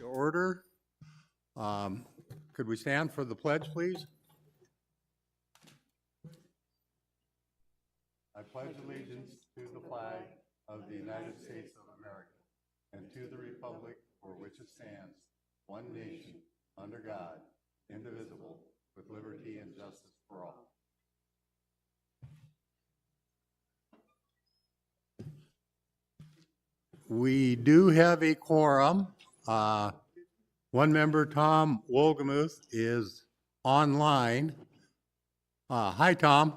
order. Could we stand for the pledge, please? I pledge allegiance to the flag of the United States of America and to the republic for which it stands, one nation, under God, indivisible, with liberty and justice for all. We do have a quorum. One member, Tom Wolgamuth, is online. Hi, Tom.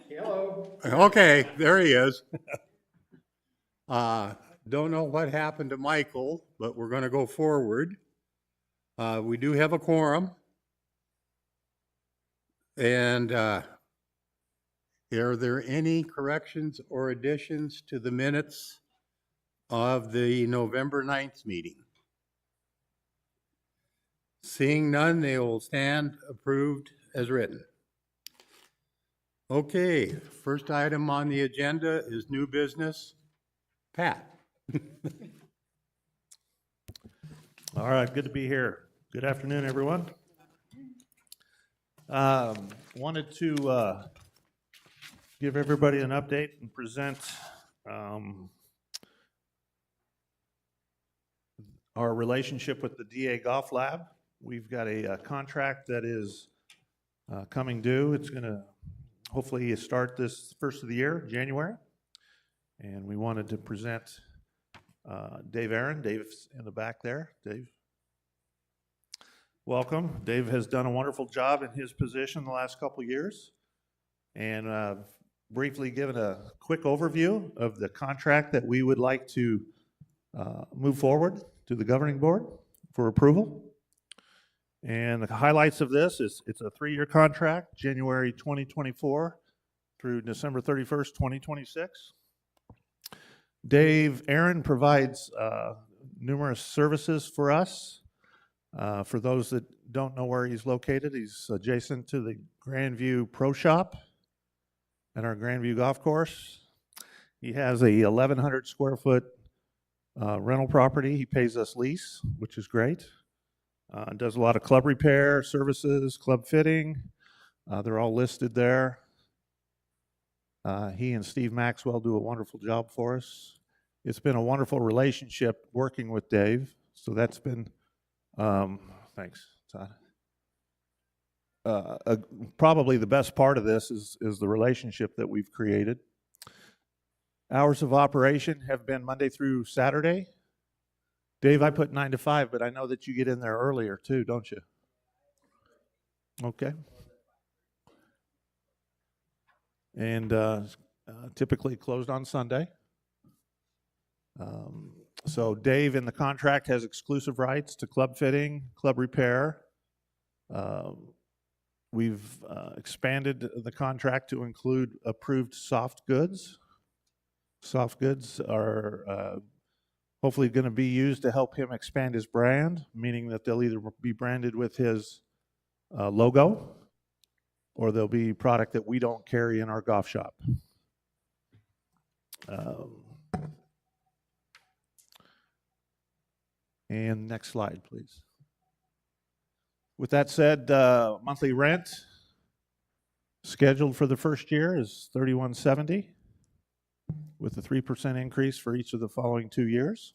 Hello. Okay, there he is. Don't know what happened to Michael, but we're going to go forward. We do have a quorum. And are there any corrections or additions to the minutes of the November 9th meeting? Seeing none, they will stand approved as written. Okay, first item on the agenda is new business. Pat. All right, good to be here. Good afternoon, everyone. Wanted to give everybody an update and present our relationship with the DA Golf Lab. We've got a contract that is coming due. It's going to hopefully start this first of the year, January. And we wanted to present Dave Aaron. Dave's in the back there. Dave, welcome. Dave has done a wonderful job in his position the last couple of years. And briefly given a quick overview of the contract that we would like to move forward to the governing board for approval. And the highlights of this is it's a 3-year contract, January 2024 through December 31st, 2026. Dave Aaron provides numerous services for us. For those that don't know where he's located, he's adjacent to the Grandview Pro Shop at our Grandview Golf Course. He has a 1,100 square foot rental property. He pays us lease, which is great. Does a lot of club repair services, club fitting. They're all listed there. He and Steve Maxwell do a wonderful job for us. It's been a wonderful relationship working with Dave. So that's been, thanks, Todd. Probably the best part of this is the relationship that we've created. Hours of operation have been Monday through Saturday. Dave, I put 9 to 5, but I know that you get in there earlier too, don't you? Okay. And typically closed on Sunday. So Dave in the contract has exclusive rights to club fitting, club repair. We've expanded the contract to include approved soft goods. Soft goods are hopefully going to be used to help him expand his brand, meaning that they'll either be branded with his logo or they'll be product that we don't carry in our golf shop. And next slide, please. With that said, monthly rent scheduled for the first year is $3,170 with a 3% increase for each of the following 2 years.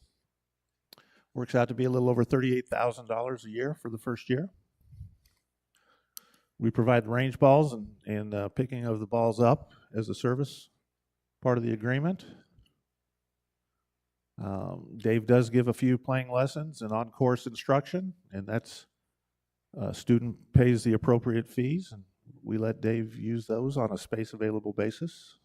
Works out to be a little over $38,000 a year for the first year. We provide range balls and picking of the balls up as a service part of the agreement. Dave does give a few playing lessons and on-course instruction, and that's student pays the appropriate fees, and we let Dave use those on a space available basis.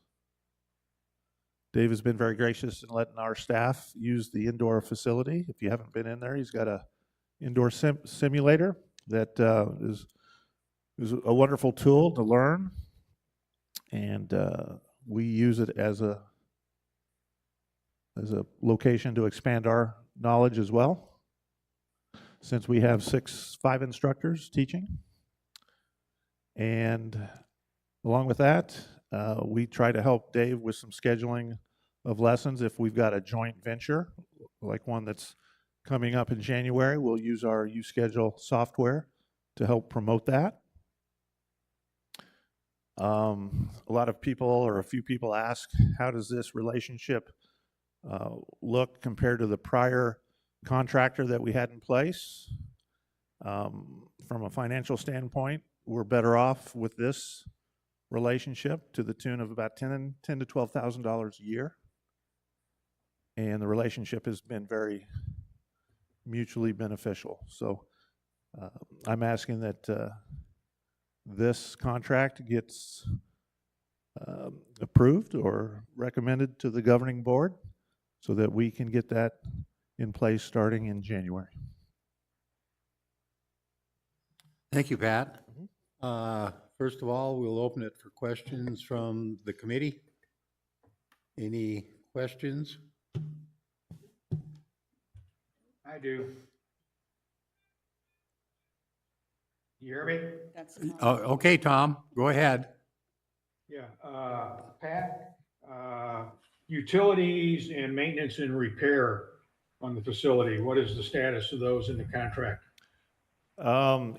Dave has been very gracious in letting our staff use the indoor facility. If you haven't been in there, he's got a indoor simulator that is a wonderful tool to learn, and we use it as a location to expand our knowledge as well, since we have 5 instructors teaching. And along with that, we try to help Dave with some scheduling of lessons. If we've got a joint venture, like one that's coming up in January, we'll use our U-Schedule software to help promote that. A lot of people, or a few people, ask, how does this relationship look compared to the prior contractor that we had in place? From a financial standpoint, we're better off with this relationship to the tune of about $10,000 to $12,000 a year. And the relationship has been very mutually beneficial. So I'm asking that this contract gets approved or recommended to the governing board so that we can get that in place starting in January. Thank you, Pat. First of all, we'll open it for questions from the committee. Any questions? I do. You hear me? That's Okay, Tom, go ahead. Yeah, Pat, utilities and maintenance and repair on the facility, what is the status of those in the contract?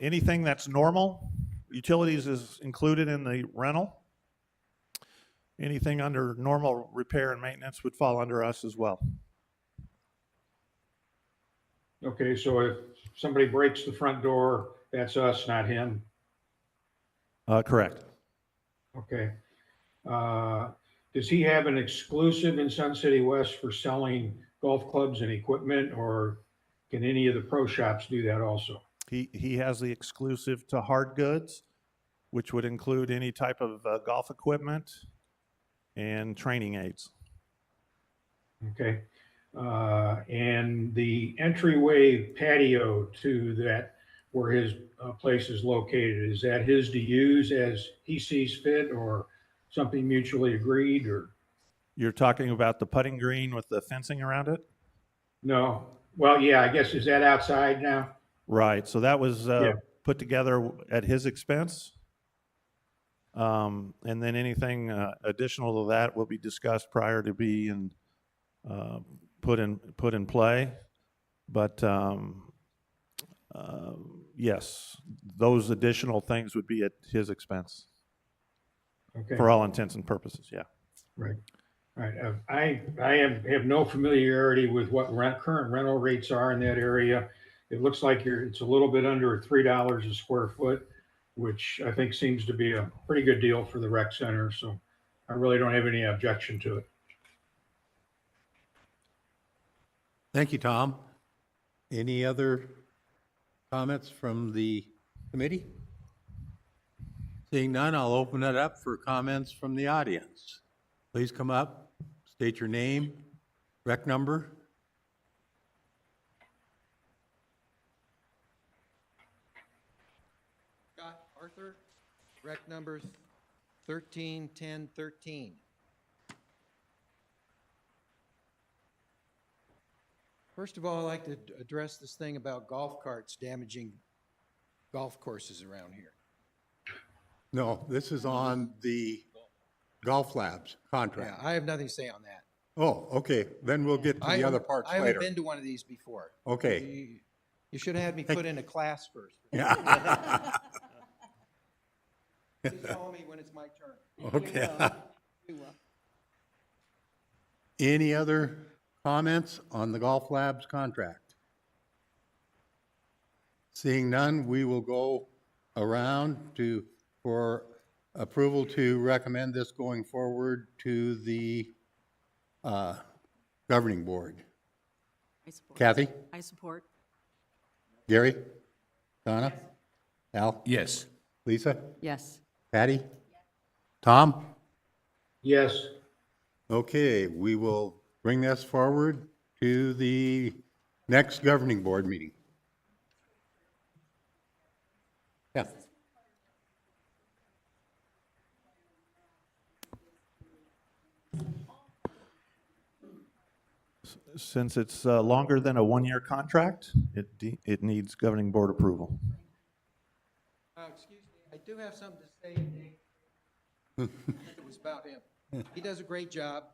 Anything that's normal, utilities is included in the rental. Anything under normal repair and maintenance would fall under us as well. Okay, so if somebody breaks the front door, that's us, not him? Correct. Okay. Does he have an exclusive in Sun City West for selling golf clubs and equipment, or can any of the pro shops do that also? He has the exclusive to hard goods, which would include any type of golf equipment and training aids. Okay. And the entryway patio to that, where his place is located, is that his to use as he sees fit, or something mutually agreed, or? You're talking about the putting green with the fencing around it? No. Well, yeah, I guess, is that outside now? Right, so that was Yeah. put together at his expense. And then anything additional to that will be discussed prior to being put in play. But yes, those additional things would be at his expense. Okay. For all intents and purposes, yeah. Right. All right. I have no familiarity with what current rental rates are in that area. It looks like it's a little bit under $3 a square foot, which I think seems to be a pretty good deal for the rec center. So I really don't have any objection to it. Thank you, Tom. Any other comments from the committee? Seeing none, I'll open it up for comments from the audience. Please come up, state your name, rec number. Scott Arthur, rec number 131013. First of all, I'd like to address this thing about golf carts damaging golf courses around here. No, this is on the Golf Labs contract. Yeah, I have nothing to say on that. Oh, okay, then we'll get to the other parts I haven't later. been to one of these before. Okay. You should have had me put in a class first. Yeah. Please call me when it's my turn. Okay. We will. Any other comments on the Golf Labs contract? Seeing none, we will go around for approval to recommend this going forward to the governing board. I support. Kathy? I support. Gary? Donna? Al? Yes. Lisa? Yes. Patty? Tom? Yes. Okay, we will bring this forward to the next governing board meeting. Yeah. Since it's longer than a one-year contract, it needs governing board approval. Excuse me, I do have something to say. It was about him. He does a great job.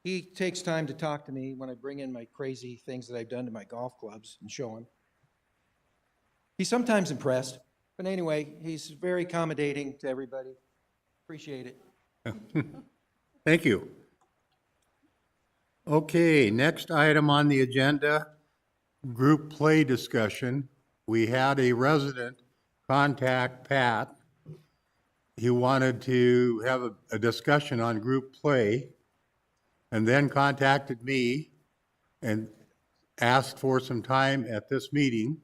he takes time to talk to me when I bring in my crazy things that I've done to my golf clubs and show him. He's sometimes impressed, but anyway, he's very accommodating to everybody. Appreciate it. Thank you. Okay, next item on the agenda, group play discussion. We had a resident contact Pat. He wanted to have a discussion on group play and then contacted me and asked for some time at this meeting.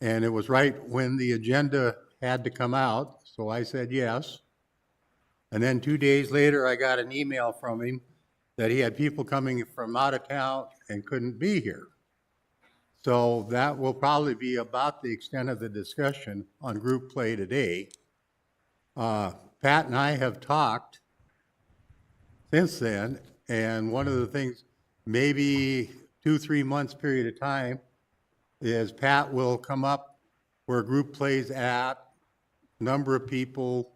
And it was right when the agenda had to come out, so I said yes. And then 2 days later, I got an email from him that he had people coming from out of town and couldn't be here. So that will probably be about the extent of the discussion on group play today. Pat and I have talked since then, and one of the things, maybe 2-3 months period of time, is Pat will come up where group play's at, number of people,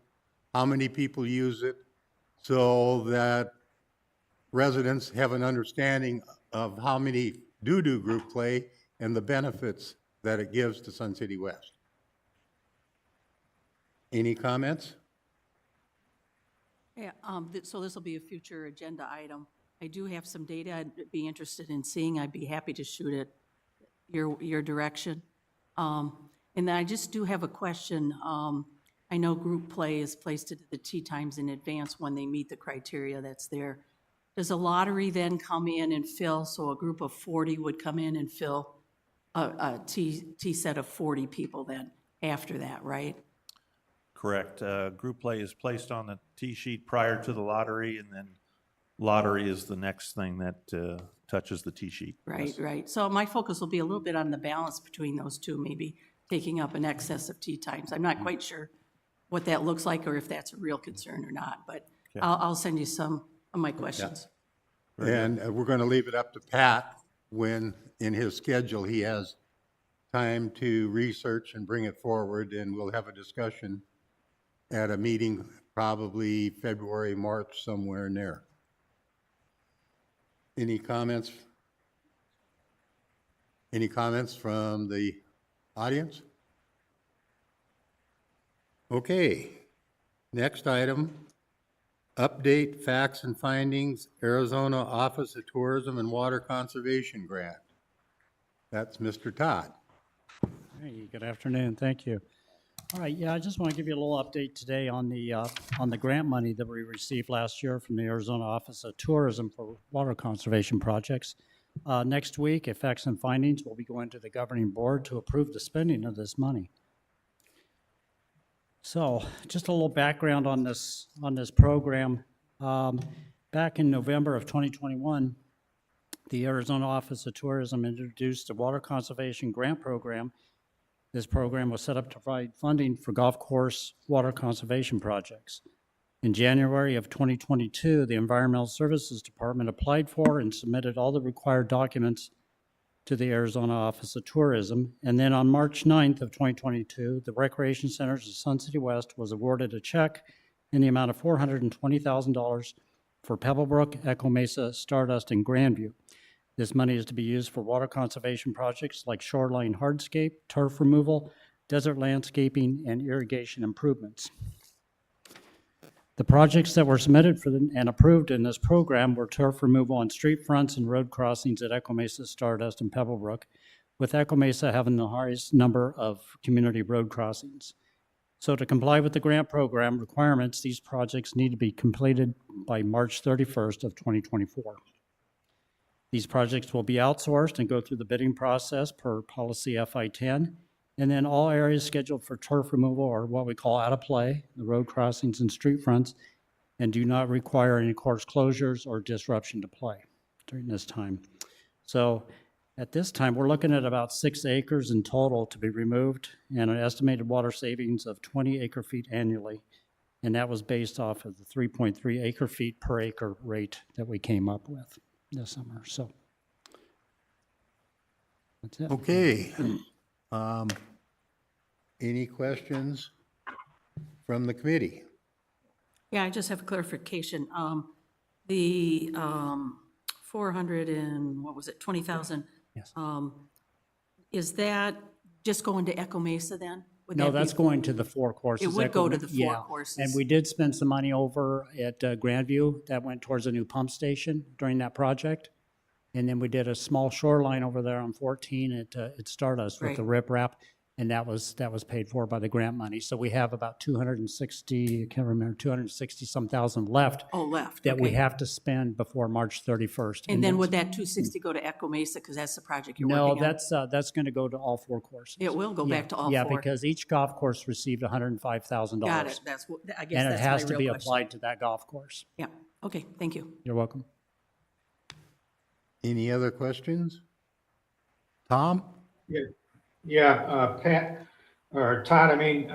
how many people use it, so that residents have an understanding of how many do group play and the benefits that it gives to Sun City West. Any comments? Yeah, so this will be a future agenda item. I do have some data I'd be interested in seeing. I'd be happy to shoot it your direction. And then I just do have a question. I know group play is placed at the tee times in advance when they meet the criteria that's there. Does a lottery then come in and fill, so a group of 40 would come in and fill a tee set of 40 people then after that, right? Correct. Group play is placed on the tee sheet prior to the lottery, and then lottery is the next thing that touches the tee sheet. Right, Yes. right. So my focus will be a little bit on the balance between those two, maybe taking up an excess of tee times. I'm not quite sure what that looks like or if that's a real concern or not, but Okay. I'll send you some of my questions. And we're going to leave it up to Pat when, in his schedule, he has time to research and bring it forward, and we'll have a discussion at a meeting, probably February, March, somewhere in there. Any comments? Any comments from the audience? Okay, next item, update facts and findings, Arizona Office of Tourism and Water Conservation Grant. That's Mr. Todd. Hey, good afternoon. Thank you. All right, yeah, I just want to give you a little update today on the grant money that we received last year from the Arizona Office of Tourism for water conservation projects. Next week, effects and findings will be going to the governing board to approve the spending of this money. So, just a little background on this program. Back in November of 2021, the Arizona Office of Tourism introduced a water conservation grant program. This program was set up to provide funding for golf course water conservation projects. In January of 2022, the Environmental Services Department applied for and submitted all the required documents to the Arizona Office of Tourism. And then on March 9th of 2022, the Recreation Centers of Sun City West was awarded a check in the amount of $420,000 for Pebblebrook, Echo Mesa, Stardust, and Grandview. This money is to be used for water conservation projects like shoreline hardscape, turf removal, desert landscaping, and irrigation improvements. The projects that were submitted for and approved in this program were turf removal on street fronts and road crossings at Echo Mesa, Stardust, and Pebblebrook, with Echo Mesa having the highest number of community road crossings. So to comply with the grant program requirements, these projects need to be completed by March 31st of 2024. These projects will be outsourced and go through the bidding process per policy FI-10, and then all areas scheduled for turf removal are what we call out of play, the road crossings and street fronts, and do not require any course closures or disruption to play during this time. So at this time, we're looking at about 6 acres in total to be removed and an estimated water savings of 20 acre feet annually. And that was based off of the 3.3 acre feet per acre rate that we came up with this summer. So that's it. Okay. Any questions from the committee? Yeah, I just have a clarification. The 400 and, what was it, 20,000? Yes. Is that just going to Echo Mesa then? Would No, that be- that's going to the four courses. It would go to the four Yeah. courses. And we did spend some money over at Grandview that went towards a new pump station during that project. And then we did a small shoreline over there on 14 at Stardust with the riprap, and that was paid for by the grant money. So we have about 260, I can't remember, 260 some thousand left Oh, left. that we okay. have to spend before March 31st. And then would that 260 go to Echo Mesa, because that's the project you're No, working on? that's going to go to all four courses. It will go back to all Yeah, four? because each golf course received $105,000. Got it, that's what, I guess And it that's has my to real be question. applied to that golf course. Yeah, okay, thank you. You're welcome. Any other questions? Tom? Yeah, Pat, or Todd, I mean,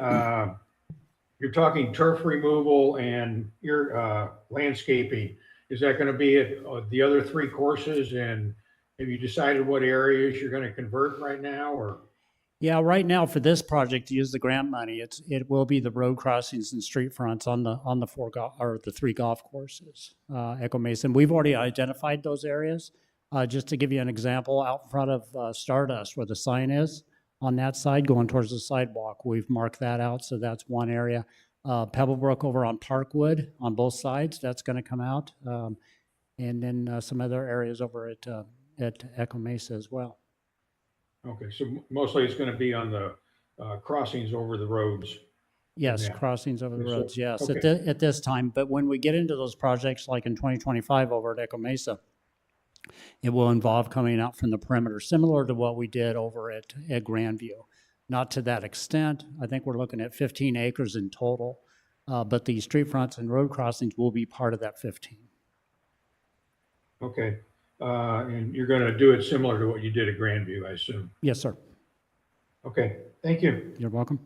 you're talking turf removal and your landscaping. Is that going to be at the other three courses? And have you decided what areas you're going to convert right now, or? Yeah, right now for this project, to use the grant money, it will be the road crossings and street fronts on the three golf courses, Echo Mesa. We've already identified those areas. Just to give you an example, out in front of Stardust, where the sign is, on that side going towards the sidewalk, we've marked that out, so that's one area. Pebblebrook over on Parkwood on both sides, that's going to come out, and then some other areas over at Echo Mesa as well. Okay, so mostly it's going to be on the crossings over the roads. Yes, Yeah. crossings over the So- roads, yes, okay. at this time. But when we get into those projects, like in 2025 over at Echo Mesa, it will involve coming out from the perimeter, similar to what we did over at Grandview. Not to that extent. I think we're looking at 15 acres in total, but the street fronts and road crossings will be part of that 15. Okay, and you're going to do it similar to what you did at Grandview, I assume? Yes, sir. Okay, thank you. You're welcome.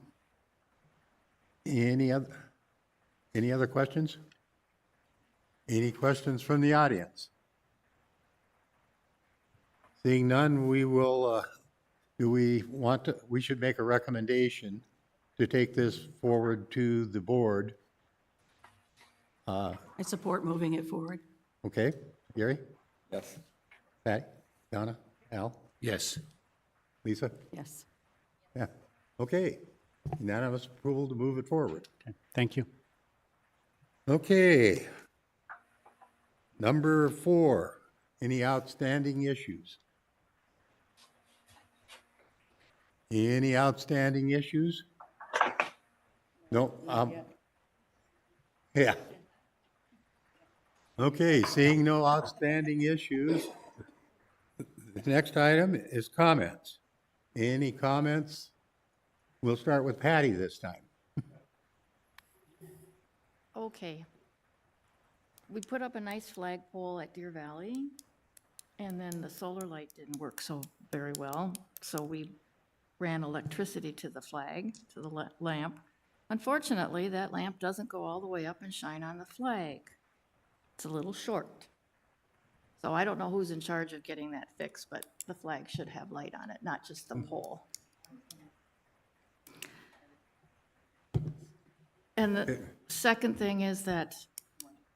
Any other questions? Any questions from the audience? Seeing none, we will, we should make a recommendation to take this forward to the board. I support moving it forward. Okay, Gary? Yes. Patty? Donna? Al? Yes. Lisa? Yes. Yeah, okay. Unanimous approval to move it forward. Okay, thank you. Okay. Number 4, any outstanding issues? Any outstanding issues? No, yeah. Okay, seeing no outstanding issues, the next item is comments. Any comments? We'll start with Patty this time. Okay. We put up a nice flagpole at Deer Valley, and then the solar light didn't work so very well, so we ran electricity to the flag, to the lamp. Unfortunately, that lamp doesn't go all the way up and shine on the flag. It's a little short. So I don't know who's in charge of getting that fixed, but the flag should have light on it, not just the pole. And the second thing is that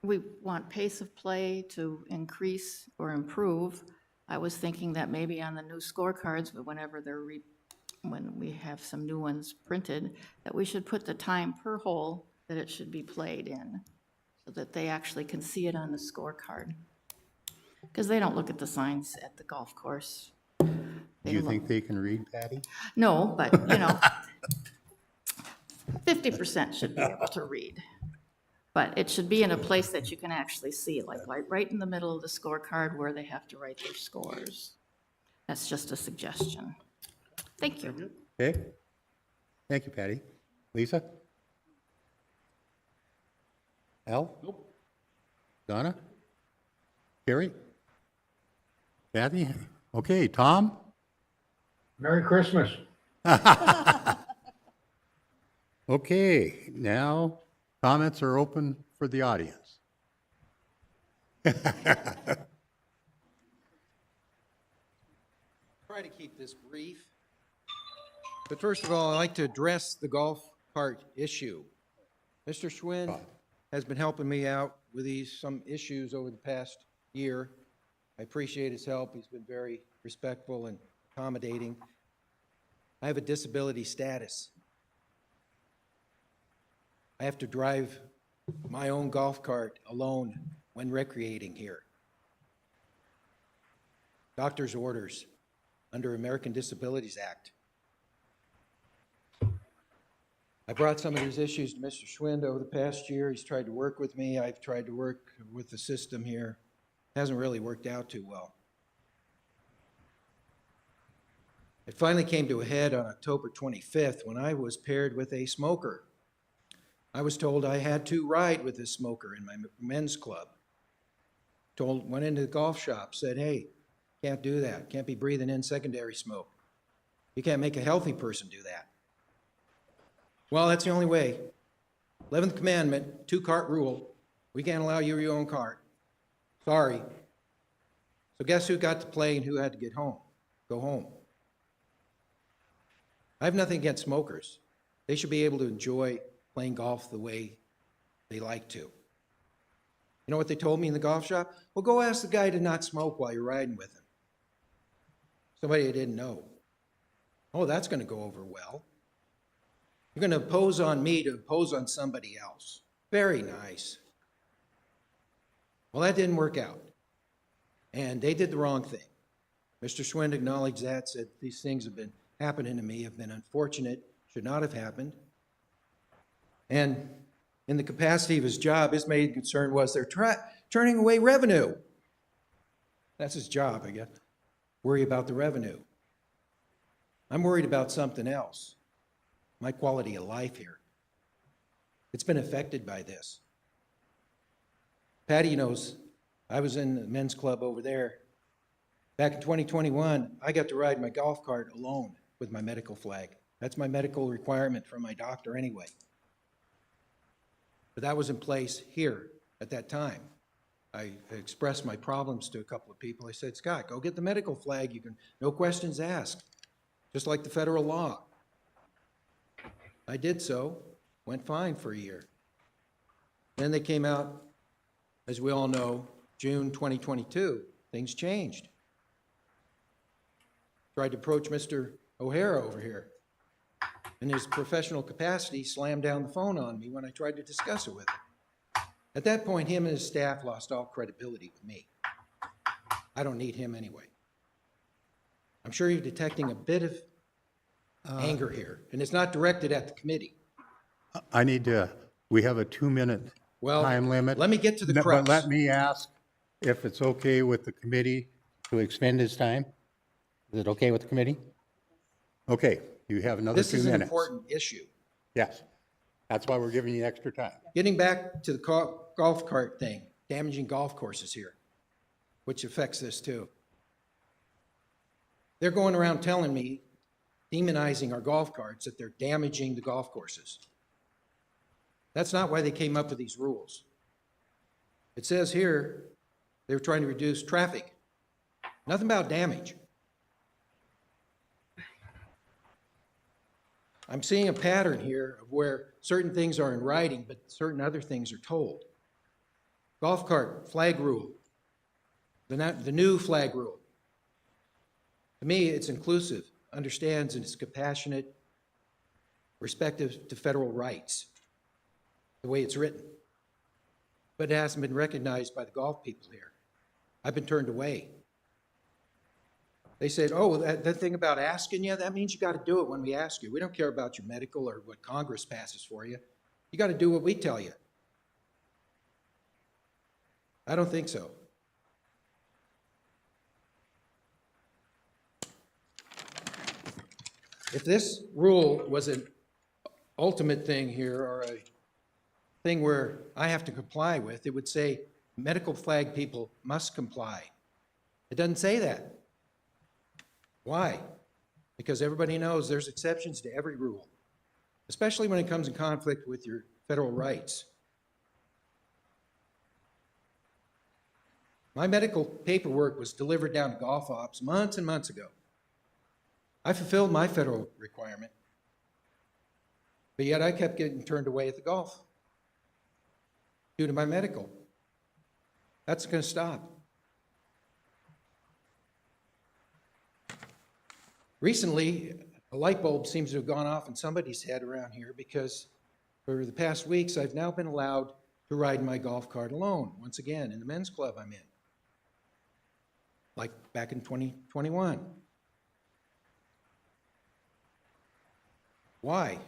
we want pace of play to increase or improve. I was thinking that maybe on the new scorecards, but whenever when we have some new ones printed, that we should put the time per hole that it should be played in, so that they actually can see it on the scorecard. Because they don't look at the signs at the golf course. Do They you look- think they can read, Patty? No, but, 50% should be able to read. But it should be in a place that you can actually see it, like right in the middle of the scorecard where they have to write their scores. That's just a suggestion. Thank you. Okay. Thank you, Patty. Lisa? Al? Nope. Donna? Carrie? Kathy? Okay, Tom? Merry Christmas. Okay, now comments are open for the audience. Try to keep this brief. But first of all, I'd like to address the golf cart issue. Mr. Schwinn, has been helping me out with some issues over the past year. I appreciate his help. He's been very respectful and accommodating. I have a disability status. I have to drive my own golf cart alone when recreating here. Doctor's orders under American Disabilities Act. I brought some of these issues to Mr. Schwind over the past year. He's tried to work with me. I've tried to work with the system here. Hasn't really worked out too well. It finally came to a head on October 25th when I was paired with a smoker. I was told I had to ride with this smoker in my men's club. Went into the golf shop, said, hey, can't do that. Can't be breathing in secondary smoke. You can't make a healthy person do that. Well, that's the only way. 11th commandment, 2-cart rule. We can't allow you your own cart. Sorry. So guess who got to play and who had to go home? I have nothing against smokers. They should be able to enjoy playing golf the way they like to. You know what they told me in the golf shop? Well, go ask the guy to not smoke while you're riding with him. Somebody I didn't know. Oh, that's going to go over well. You're going to impose on me to impose on somebody else. Very nice. Well, that didn't work out. And they did the wrong thing. Mr. Schwind acknowledged that, said these things have been happening to me, have been unfortunate, should not have happened. And in the capacity of his job, his main concern was they're turning away revenue. That's his job, I guess. Worry about the revenue. I'm worried about something else. My quality of life here. It's been affected by this. Patty knows I was in the men's club over there. Back in 2021, I got to ride my golf cart alone with my medical flag. That's my medical requirement from my doctor anyway. But that was in place here at that time. I expressed my problems to a couple of people. I said, Scott, go get the medical flag. You can, no questions asked, just like the federal law. I did so, went fine for a year. Then they came out, as we all know, June 2022, things changed. Tried to approach Mr. O'Hara over here. In his professional capacity, slammed down the phone on me when I tried to discuss it with him. At that point, him and his staff lost all credibility with me. I don't need him anyway. I'm sure you're detecting a bit of anger here, and it's not directed at the committee. We have a 2-minute time limit. Let me get to the No, crux. But let me ask if it's okay with the committee to extend his time? Is it okay with the committee? Okay, you have another 2 minutes. This is an important issue. Yes, that's why we're giving you extra time. Getting back to the golf cart thing, damaging golf courses here, which affects this too. They're going around telling me, demonizing our golf carts, that they're damaging the golf courses. That's not why they came up with these rules. It says here they were trying to reduce traffic. Nothing about damage. I'm seeing a pattern here of where certain things are in writing, but certain other things are told. Golf cart flag rule, the new flag rule. To me, it's inclusive, understands, and is compassionate, respective to federal rights, the way it's written. But it hasn't been recognized by the golf people here. I've been turned away. They said, oh, that thing about asking you, that means you got to do it when we ask you. We don't care about your medical or what Congress passes for you. You got to do what we tell you. I don't think so. If this rule was an ultimate thing here, or a thing where I have to comply with, it would say medical flag people must comply. It doesn't say that. Why? Because everybody knows there's exceptions to every rule, especially when it comes in conflict with your federal rights. My medical paperwork was delivered down to golf ops months and months ago. I fulfilled my federal requirement, but yet I kept getting turned away at the golf. due to my medical. That's going to stop. Recently, a light bulb seems to have gone off in somebody's head around here because for the past weeks, I've now been allowed to ride in my golf cart alone, once again, in the men's club I'm in, like back in 2021. Why?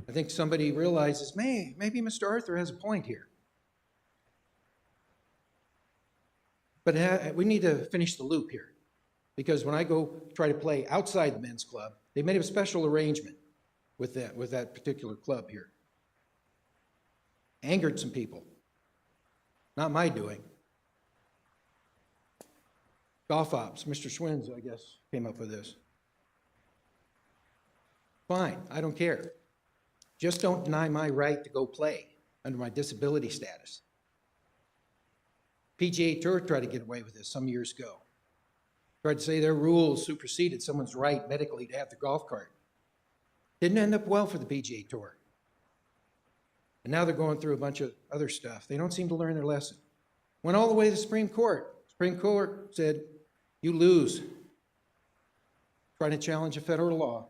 I think somebody realizes, maybe Mr. Arthur has a point here. But we need to finish the loop here, because when I go try to play outside the men's club, they made a special arrangement with that particular club here. Angered some people. Not my doing. Golf ops, Mr. Schwinn, I guess, came up with this. Fine, I don't care. Just don't deny my right to go play under my disability status. PGA Tour tried to get away with this some years ago. Tried to say their rules superseded someone's right medically to have their golf cart. Didn't end up well for the PGA Tour. And now they're going through a bunch of other stuff. They don't seem to learn their lesson. Went all the way to the Supreme Court. Supreme Court said, you lose. Trying to challenge a federal law.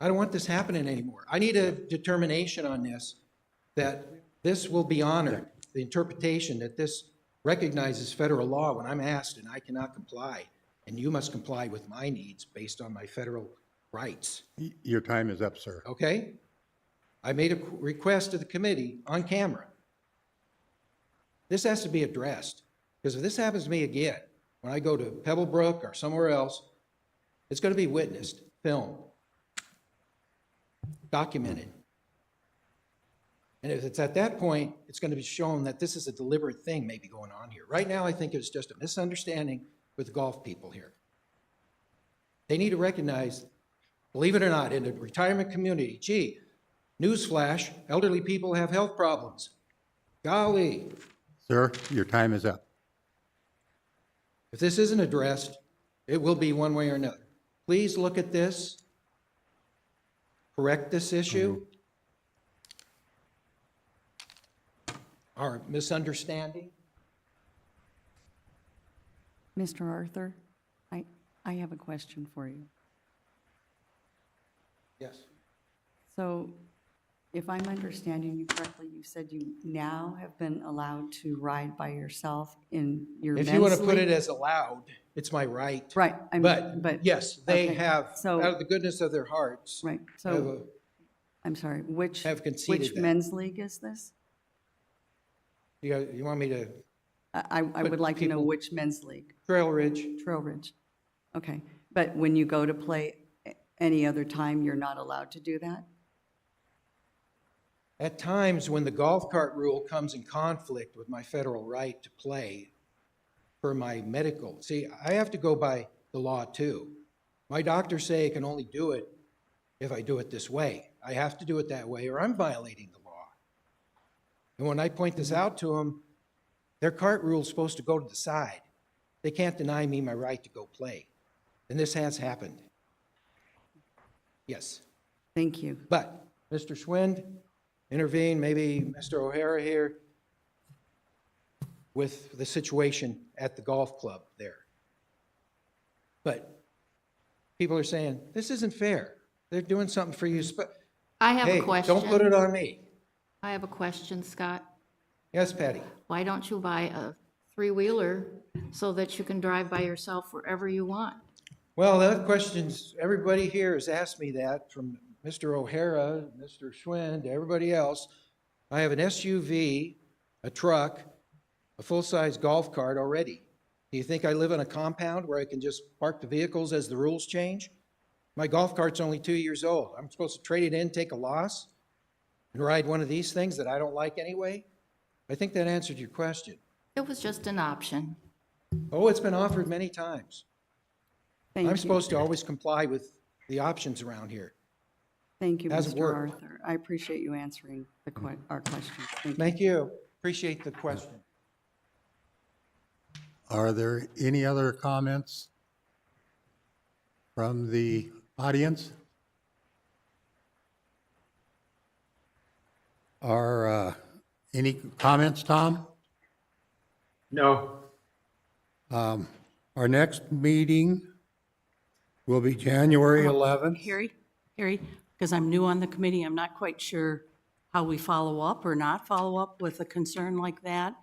I don't want this happening anymore. I need a determination on this, that this will be honored, the interpretation that this recognizes federal law when I'm asked and I cannot comply, and you must comply with my needs based on my federal rights. Your time is up, sir. Okay? I made a request to the committee on camera. This has to be addressed, because if this happens to me again, when I go to Pebblebrook or somewhere else, it's going to be witnessed, filmed, documented. And if it's at that point, it's going to be shown that this is a deliberate thing maybe going on here. Right now, I think it's just a misunderstanding with the golf people here. They need to recognize, believe it or not, in the retirement community, gee, newsflash, elderly people have health problems. Golly. Sir, your time is up. If this isn't addressed, it will be one way or another. Please look at this, correct this issue, our misunderstanding. Mr. Arthur, I have a question for you. Yes. So if I'm understanding you correctly, you said you now have been allowed to ride by yourself in your If men's you want to put league? it as allowed, it's my right. Right. But yes, they okay, have, so- out of the goodness of their hearts, Right, have so, I'm sorry, have conceded which that. men's league is this? You want me to, I But would like to know people- which men's league, Trail Ridge? Trail Ridge. Okay, but when you go to play any other time, you're not allowed to do that? At times, when the golf cart rule comes in conflict with my federal right to play for my medical, see, I have to go by the law too. My doctors say I can only do it if I do it this way. I have to do it that way or I'm violating the law. And when I point this out to them, their cart rule is supposed to go to the side. They can't deny me my right to go play. And this has happened. Yes. Thank you. But Mr. Schwind, intervene, maybe Mr. O'Hara here, with the situation at the golf club there. But people are saying, this isn't fair. They're doing something for you. I have Hey, a question. don't put it on me. I have a question, Scott. Yes, Patty? Why don't you buy a three-wheeler so that you can drive by yourself wherever you want? Well, that question's, everybody here has asked me that, from Mr. O'Hara, Mr. Schwind, everybody else. I have an SUV, a truck, a full-size golf cart already. Do you think I live in a compound where I can just park the vehicles as the rules change? My golf cart's only 2 years old. I'm supposed to trade it in, take a loss, and ride one of these things that I don't like anyway? I think that answered your question. It was just an option. Oh, it's been offered many times. Thank I'm you. supposed to always comply with the options around here. Thank you, Hasn't Mr. worked. Arthur. I appreciate you answering our questions. Thank you. Thank you. Appreciate the question. Are there any other comments from the audience? Any comments, Tom? No, Our next meeting will be January 11th. Harry, because I'm new on the committee, I'm not quite sure how we follow up or not follow up with a concern like that,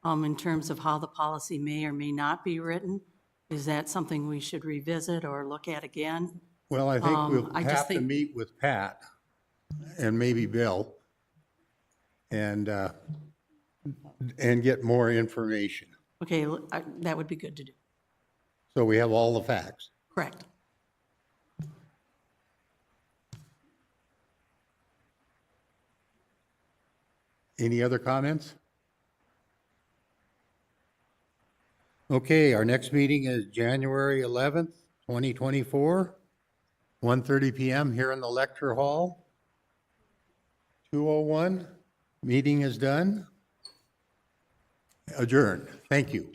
in terms of how the policy may or may not be written. Is that something we should revisit or look at again? Well, I think we'll I just have to think- meet with Pat and maybe Bill and get more information. Okay, that would be good to do. So we have all the facts. Correct. Any other comments? Okay, our next meeting is January 11th, 2024, 1:30 PM here in the lecture hall. 2:01, meeting is done. Adjourned. Thank you.